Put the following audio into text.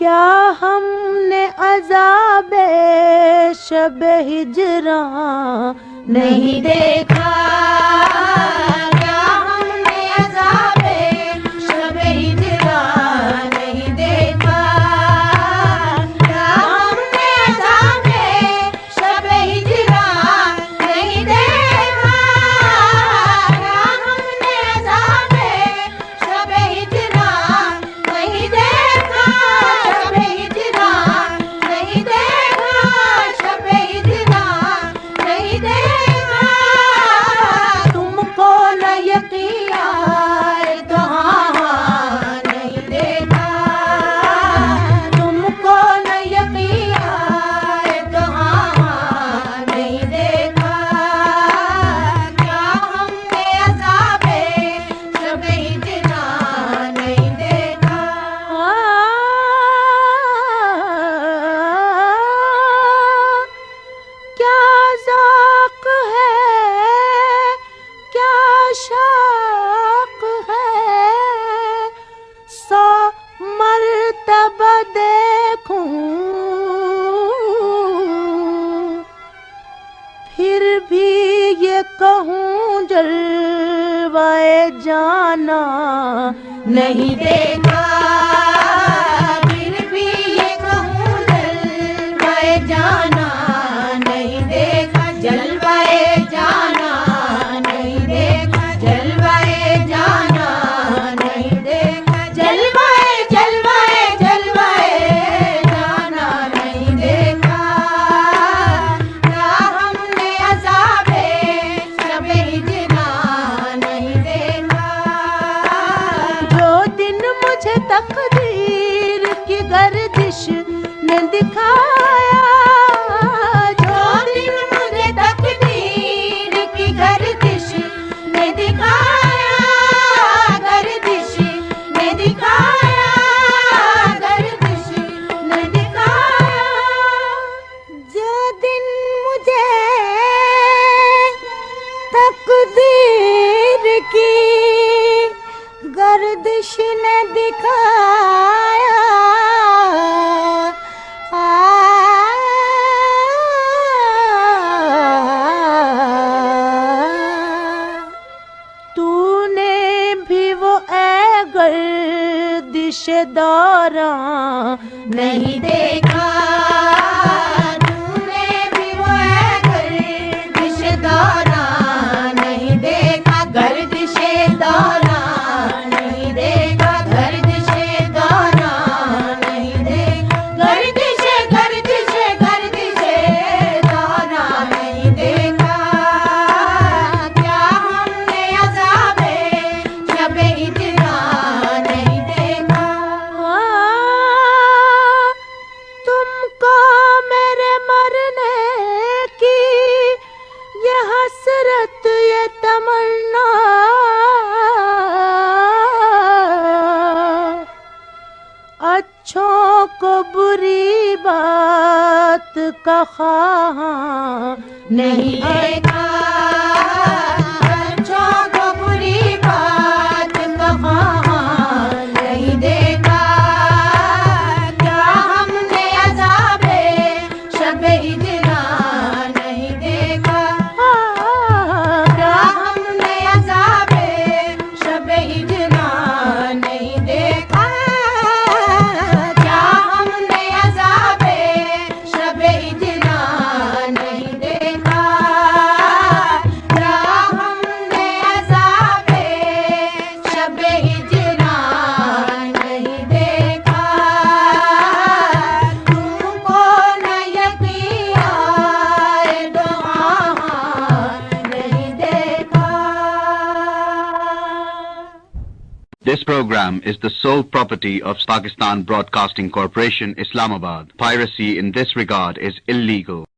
क्या हमने अज़ाबे शब हिजरां नहीं देखा? क्या हमने अज़ाबे शब हिजरां नहीं देखा? क्या हमने अज़ाबे शब हिजरां नहीं देखा? क्या हमने अज़ाबे शब हिजरां नहीं देखा? शब हिजरां नहीं देखा? शब हिजरां नहीं देखा? तुमको न यकीन आए तो हाँ नहीं देखा? तुमको न यकीन आए तो हाँ नहीं देखा? क्या हमने अज़ाबे शब हिजरां नहीं देखा? क्या ज़ौक़ है, क्या शौक़ है, 100 मरतबा देखूं फिर भी ये कहूँ जलवाए जाना नहीं देखा? फिर भी ये कहूँ जलवाए जाना नहीं देखा? जलवाए जाना नहीं देखा? जलवाए जाना नहीं देखा? जलवाए जलवाए जलवाए जाना नहीं देखा? क्या हमने अज़ाबे शब हिजरां नहीं देखा? जो दिन मुझे तकदीर की गर्दिश ने दिखाया, जो दिन मुझे तकदीर की गर्दिश ने दिखाया, गर्दिश ने दिखाया, गर्दिश ने दिखाया, जो दिन मुझे तकदीर की गर्दिश ने दिखाया, तूने भी वो ए गर्दिश दौरां नहीं देखा? तूने भी वो ए गर्दिश दौरां नहीं देखा? गर्दिश दौरां नहीं देखा? गर्दिश दौरां नहीं देखा? गर्दिश गर्दिश गर्दिश दौरां नहीं देखा? क्या हमने अज़ाबे शब हिजरां नहीं देखा? तुमको मेरे मरने की ये हसरत ये तमन्ना अच्छों को बुरी बात का ख़्वाह नहीं देखा? अच्छों को बुरी बात का ख़्वाह नहीं देखा? क्या हमने अज़ाबे शब हिजरां नहीं देखा? क्या हमने अज़ाबे शब हिजरां नहीं देखा? क्या हमने अज़ाबे शब हिजरां नहीं देखा? क्या हमने अज़ाबे शब हिजरां नहीं देखा? तुमको न यकीन आए तो हाँ नहीं देखा? This program is the sole property of Pakistan Broadcasting Corporation, Islamabad. Piracy in this regard is illegal.